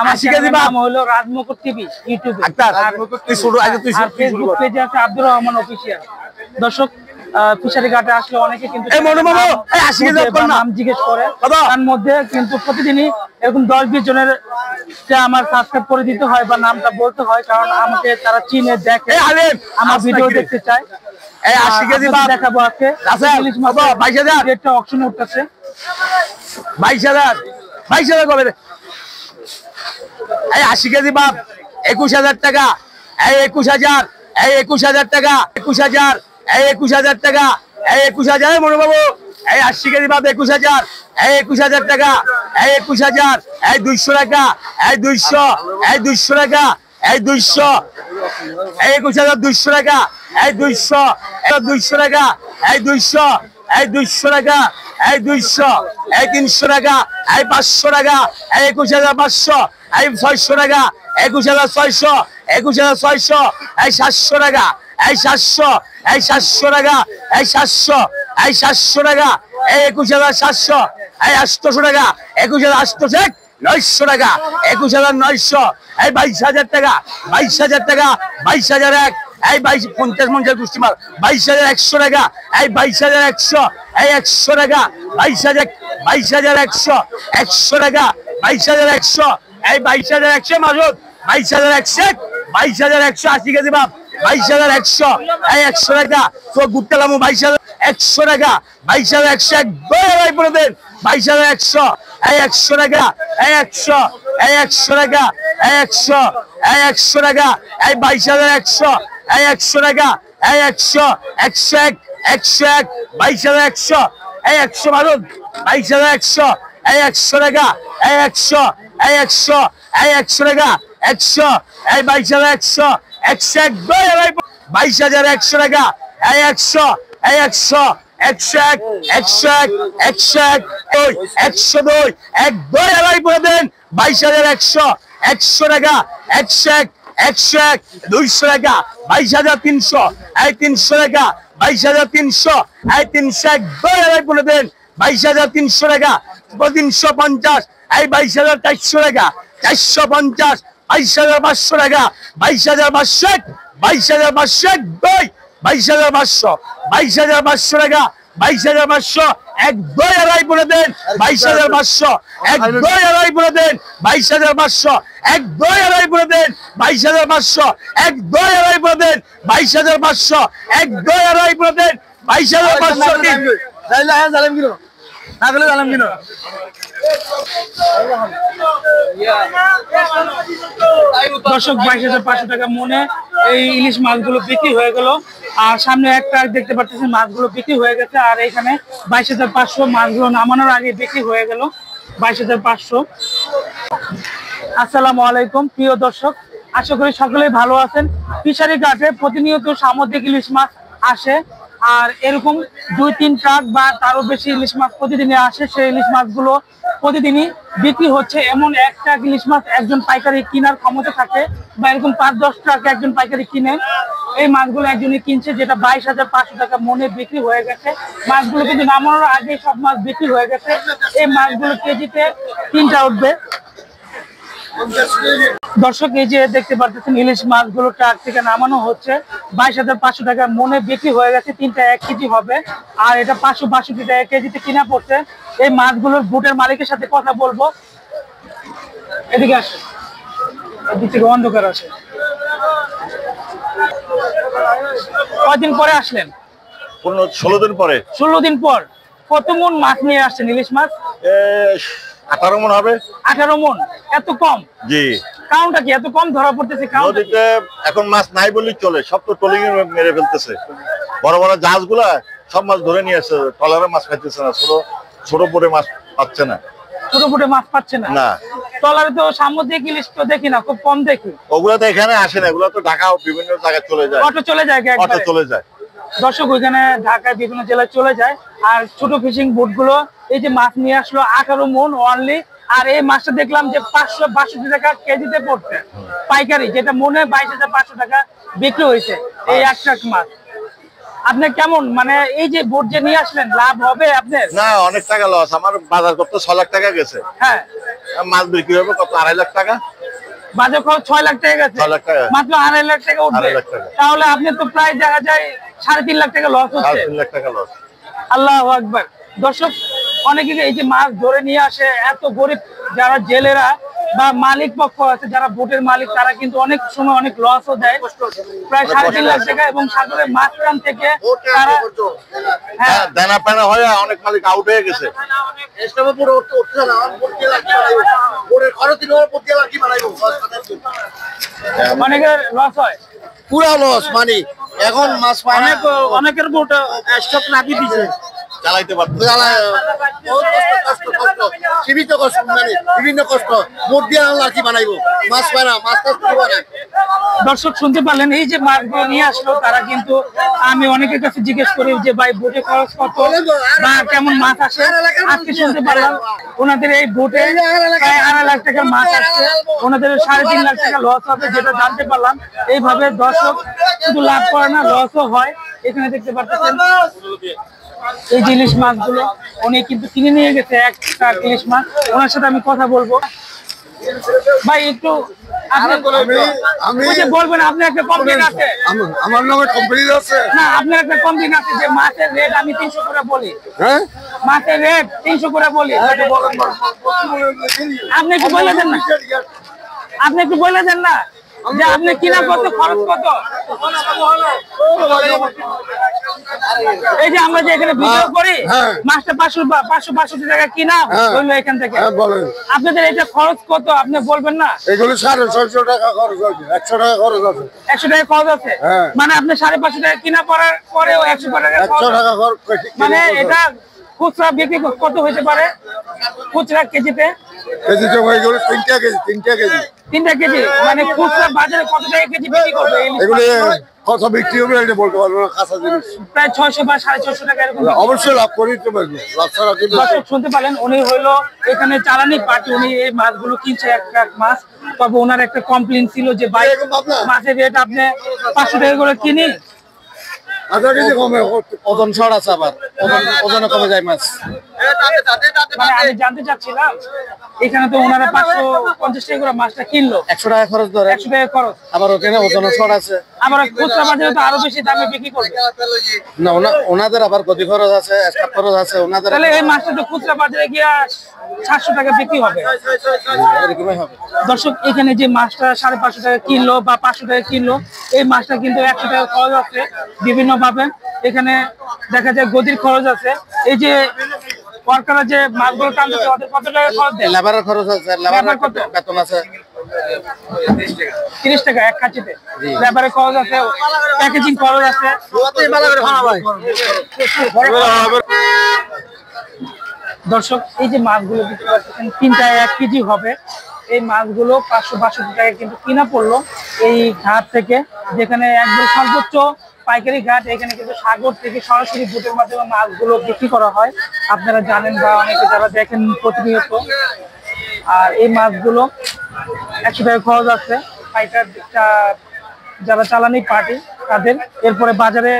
আমার নাম হলো রাজমুকুট টিভি ইউটিউবে, ফেসবুক পেজে আছে আব্দুর রহমান অফিসিয়াল। দর্শক ফিশারি ঘাটে আসলে অনেকে কিন্তু নাম জিজ্ঞেস করে, তার মধ্যে কিন্তু প্রতিদিনই এরকম 10-20 জনের আমার সাবস্ক্রাইব করে দিতে হয় বা নামটা বলতে হয়, কারণ আমাকে তারা চিনে দেখে, আমার ভিডিও দেখতে চায়। দেখাবো আজকে ইলিশ মাছ 22,000 অকশনে উঠতেছে। 22,000 কবে? 80 কেজি বাপ 21,000 টাকা, 21,000, 21,000 টাকা, 21,000, 21,000 টাকা, 21,000 মনু বাবু, 80 কেজি বাপ 21,000, 21,000 টাকা, 21,000, 200 টাকা, 200, 200 টাকা, 200, 21,200 টাকা, 200, 200 টাকা, 200, 200 টাকা, 200, 300 টাকা, 500 টাকা, 21,500, 600 টাকা, 21,600, 21,600, 700 টাকা, 700, 700 টাকা, 700, 700 টাকা, 21,700, 800 টাকা, 21,800, 900 টাকা, 21,900, 22,000 টাকা, 22,000 টাকা, 22,001, 50 গোষ্ঠী মাল, 22,100 টাকা, 22,100, 100 টাকা, 22,100, 100 টাকা, 22,100, 22,100 মাজুদ, 22,100, 22,100 80 কেজি বাপ, 22,100, 100 টাকা, তো গুট্টালামু 22,100 টাকা, 22,100 একবার করে দেন, 22,100, 100 টাকা, 100, 100 টাকা, 100, 100 টাকা, 22,100, 100 টাকা, 100, 101, 101, 22,100, 100 মাজুদ, 22,100, 100 টাকা, 100, 100, 100 টাকা, 100, 22,100, 100 একবার 22,100 টাকা, 100, 100, 101, 101, 101, 102, একবার এলাই করে দেন, 22,100, 100 টাকা, 101, 101, 200 টাকা, 22,300, 300 টাকা, 22,300, 300 একবার এলাই করে দেন, 22,300 টাকা, 350, 22,400 টাকা, 450, 22,500 টাকা, 22,500, 22,500, 22,500, 22,500 টাকা, 22,500 একবার এলাই করে দেন, 22,500 একবার এলাই করে দেন, 22,500 একবার এলাই করে দেন, 22,500 একবার এলাই করে দেন, 22,500 একবার এলাই করে দেন, 22,500 দর্শক 22,500 টাকা মনে এই ইলিশ মাছগুলো বিক্রি হয়ে গেল। আর সামনে এক ট্রাক দেখতে পাচ্ছেন, মাছগুলো বিক্রি হয়ে গেছে। আর এখানে 22,500 মাছগুলো নামানোর আগে বিক্রি হয়ে গেল 22,500। আসসালামু আলাইকুম প্রিয় দর্শক, আশা করি সকলেই ভালো আছেন। ফিশারি ঘাটে প্রতিনিয়ত সামুদ্রিক ইলিশ মাছ আসে, আর এরকম 2-3 ট্রাক বা তারও বেশি ইলিশ মাছ প্রতিদিনই আসে। সেই ইলিশ মাছগুলো প্রতিদিনই বিক্রি হচ্ছে। এমন এক ট্রাক ইলিশ মাছ একজন পাইকারি কেনার ক্ষমতা থাকে, বা এরকম 5-10 ট্রাক একজন পাইকারি কিনে এই মাছগুলো একজনই কিনছে, যেটা 22,500 টাকা মনে বিক্রি হয়ে গেছে। মাছগুলো কিন্তু নামানোর আগে সব মাছ বিক্রি হয়ে গেছে। এই মাছগুলো কেজিতে 3টা উঠবে। দর্শক এই যে দেখতে পাচ্ছেন ইলিশ মাছগুলো ট্রাক থেকে নামানো হচ্ছে, 22,500 টাকা মনে বিক্রি হয়ে গেছে। 3টা 1 কেজি হবে, আর এটা 562 টাকা কেজিতে কিনা পড়ছে। এই মাছগুলোর বুটের মালিকের সাথে কথা বলবো। এদিকে আসে, এদিক থেকে অন্ধকার আসে। কয়দিন পরে আসলেন? 16 দিন পরে। 16 দিন পর কত মন মাছ নিয়ে আসছেন? ইলিশ মাছ 18 মন হবে। 18 মন? এত কম? জি। কারণটা কি এত কম ধরা পড়তেছে? নদীতে এখন মাছ নাই বলেই চলে, সব তো ট্রলিং এ মেরে ফেলতেছে। বড় বড় জাহাজগুলা সব মাছ ধরে নিয়ে আসছে, ট্রলারে মাছ খাইতেছে না, ছোট পুরে মাছ পাচ্ছে না। ছোট পুরে মাছ পাচ্ছে না? না। ট্রলারে তো সামুদ্রিক ইলিশ তো দেখি না, খুব কম দেখি। ওগুলা তো এখানে আসে না, ওগুলা তো ঢাকা বিভিন্ন জায়গায় চলে যায়। অটো চলে যায়, অটো চলে যায়। দর্শক ওইখানে ঢাকায় বিভিন্ন জেলায় চলে যায়। আর ছোট ফিশিং বোট গুলো এই যে মাছ নিয়ে আসলো 18 মন অনলি। আর এই মাছটা দেখলাম যে 562 টাকা কেজিতে পড়ছে পাইকারি, যেটা মনে 22,500 টাকা বিক্রি হয়েছে এই এক ট্রাক মাছ। আপনি কেমন মানে এই যে বোট যে নিয়ে আসলেন লাভ হবে আপনার? না, অনেক টাকা লস। আমার বাজার করতে 6 লাখ টাকা গেছে। হ্যাঁ, মাছ বিক্রি হবে কত? 2.5 লাখ টাকা। বাজার খরচ 6 লাখ টাকা গেছে, 6 লাখ টাকা, মাত্র 2.5 লাখ টাকা উঠবে। 2.5 লাখ টাকা। তাহলে আপনি তো প্রায় দেখা যায় 3.5 লাখ টাকা লস হচ্ছে। 3.5 লাখ টাকা লস। আল্লাহু আকবার। দর্শক, অনেকে এই যে মাছ ধরে নিয়ে আসে, এত গরিব যারা জেলেরা বা মালিক পক্ষ আছে যারা বোটের মালিক, তারা কিন্তু অনেক সময় অনেক লসও দেয়, প্রায় 3.5 লাখ টাকা। এবং সাগরের মাঝখান থেকে তারা হ্যাঁ, দানা পানা হয়ে অনেক মালিক আউট হয়ে গেছে। অনেকের লস হয়, পুরা লস। মানে এখন মাছ পায় না। অনেকের বোট স্টক নামিয়ে দিছে, চালাইতে পারতো। সীমিত কষ্ট, মানে বিভিন্ন কষ্ট। বোট দিয়ে লাঠি বানাইবো, মাছ পায় না, মাছ টাছ পায় না। দর্শক শুনতে পারলেন, এই যে মাছগুলো নিয়ে আসলো তারা কিন্তু, আমি অনেকের কাছে জিজ্ঞেস করি যে ভাই বোটে খরচ কত বা কেমন মাছ আসে। আজকে শুনতে পারলাম ওনাদের এই বোটে প্রায় 2.5 লাখ টাকার মাছ আসছে, ওনাদের 3.5 লাখ টাকা লস হবে, যেটা জানতে পারলাম। এইভাবে দর্শক শুধু লাভ করে না, লসও হয়। এখানে দেখতে পাচ্ছেন এই যে ইলিশ মাছগুলো উনি কিন্তু কিনে নিয়ে গেছে, একটা ইলিশ মাছ। ওনার সাথে আমি কথা বলবো। ভাই একটু আপনি বলবেন, আপনার একটা কমপ্লেন আছে? আমার নামে কমপ্লিট আছে না, আপনার একটা কমপ্লেন আছে যে মাছের রেট আমি 300 করে বলি। হ্যাঁ, মাছের রেট 300 করে বলি, আপনি একটু বলে দেন না, আপনি একটু বলে দেন না যে আপনি কিনা কত, খরচ কত। এই যে আমরা যে এখানে ভিডিও করি, মাছটা 500 টাকা কিনা হইলো এখান থেকে। আপনাদের এটা খরচ কত আপনি বলবেন না? এগুলো 650 টাকা খরচ আছে, 100 টাকা খরচ আছে। 100 টাকা খরচ আছে, মানে আপনি 550 টাকা কিনা পড়ার পরেও 100 টাকা 100 টাকা খরচ। মানে এটা খুচরা বিক্রি কত হইতে পারে? খুচরা কেজিতে কেজিতে এগুলো 3টা কেজি, 3টা কেজি, 3টা কেজি, মানে খুচরা বাজারে কত টাকা কেজি বিক্রি করবে? এগুলো কত বিক্রি হবে এটা বলতে পারবো না, কাঁচা জিনিস। প্রায় 600 বা 650 টাকা এরকম। অবশ্যই লাভ করিতে পারবো, লাভ ছাড়া কিন্তু। দর্শক শুনতে পারলেন, উনি হইলো এখানে চালানি পার্টি, উনি এই মাছগুলো কিনছে এক মাছ। তবে ওনার একটা কমপ্লেন ছিল যে ভাই মাছের রেট আপনি 500 টাকা করে কিনি, আধা কেজি কমে, ওজন ছড় আছে, আবার ওজনে কমে যায় মাছ। মানে আমি জানতে চাচ্ছিলাম এখানে তো ওনারা 550 টাকা করে মাছটা কিনলো, 100 টাকা খরচ ধরে, 100 টাকা খরচ, আবার ওখানে ওজনে ছড় আছে। আবার খুচরা বাজারে তো আরো বেশি দামে বিক্রি করবে। না, ওনাদের আবার গতি খরচ আছে, স্টাফ খরচ আছে ওনাদের। তাহলে এই মাছটা তো খুচরা বাজারে গিয়ে 700 টাকা বিক্রি হবে, এরকমই হবে। দর্শক এখানে যে মাছটা 550 টাকা কিনলো বা 500 টাকা কিনলো, এই মাছটা কিন্তু 100 টাকা খরচ আছে বিভিন্ন ভাবে। এখানে দেখা যায় গদির খরচ আছে, এই যে ওয়ার্কাররা যে মাছগুলো টানতেছে ওদের কত টাকা খরচ দেয়? লেবারের খরচ আছে, লেবারের কত বেতন আছে? 30 টাকা এক খাঁচিতে। লেবারের খরচ আছে, প্যাকেজিং খরচ আছে। দর্শক এই যে মাছগুলো দেখতে পাচ্ছেন 3টায় 1 কেজি হবে, এই মাছগুলো 562 টাকা কিন্তু কিনা পড়লো এই ঘাট থেকে, যেখানে একদম সর্বোচ্চ পাইকারি ঘাট। এখানে কিন্তু সাগর থেকে সরাসরি বোটের মাধ্যমে মাছগুলো বিক্রি করা হয়, আপনারা জানেন বা অনেকে যারা দেখেন প্রতিনিয়ত। আর এই মাছগুলো 100 টাকা খরচ আছে পাইকার যারা চালানি পার্টি তাদের। এরপরে বাজারে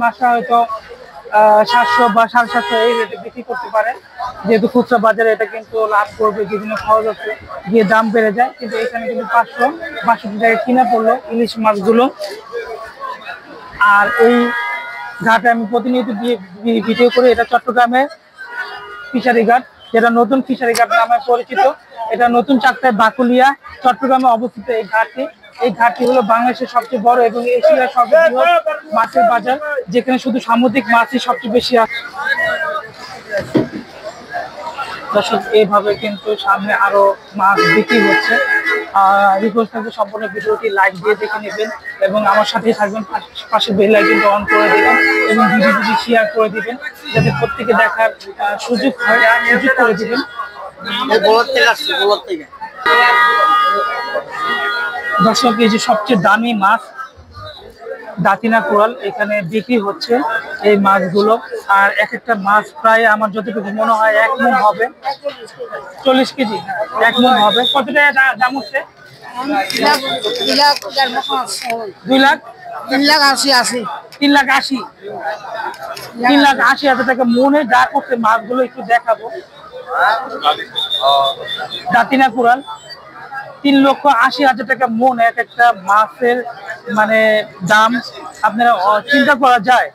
মাছটা হয়তো 700 বা 750 এই রেটে বিক্রি করতে পারে, যেহেতু খুচরা বাজারে এটা কিন্তু লাভ করবে, বিভিন্ন খরচ আছে গিয়ে দাম বেড়ে যায়। কিন্তু এখানে কিন্তু 562 টাকা কিনা পড়লো ইলিশ মাছগুলো। আর এই ঘাটে আমি প্রতিনিয়ত ভিডিও করি, এটা চট্টগ্রামে ফিশারি ঘাট, যেটা নতুন ফিশারি ঘাট নামে পরিচিত। এটা নতুন চাকতায় বাকুলিয়া চট্টগ্রামে অবস্থিত এই ঘাটটি। এই ঘাটটি হলো বাংলাদেশের সবচেয়ে বড় এবং এশিয়ার সবচেয়ে বৃহৎ মাছের বাজার, যেখানে শুধু সামুদ্রিক মাছই সবচেয়ে বেশি আছে। দর্শক এইভাবে কিন্তু সামনে আরো মাছ বিক্রি হচ্ছে। রিকোয়েস্ট থাকবে সম্পূর্ণ ভিডিওটি লাইক দিয়ে দেখে নেবেন এবং আমার সাথেই থাকবেন, পাশে বেল আইকনটা অন করে দিবেন এবং ভিডিওটি শেয়ার করে দিবেন যাতে প্রত্যেকে দেখার সুযোগ হয়, সুযোগ করে দিবেন। দর্শক এই যে সবচেয়ে দামি মাছ দাতিনা কোরাল এখানে বিক্রি হচ্ছে এই মাছগুলো। আর এক একটা মাছ প্রায় আমার যতটুকু মনে হয় 1 মণ হবে, 40 কেজি 1 মণ হবে। কত টাকা দাম হচ্ছে? 2 লাখ 3,80,000 3,80,000 3,80,000 টাকা মনে যা করছে মাছগুলো একটু দেখাবো। দাঁতিনা কুড়াল 3,80,000 টাকা মন এক একটা মাছের মানে দাম আপনারা চিন্তা করা যায়।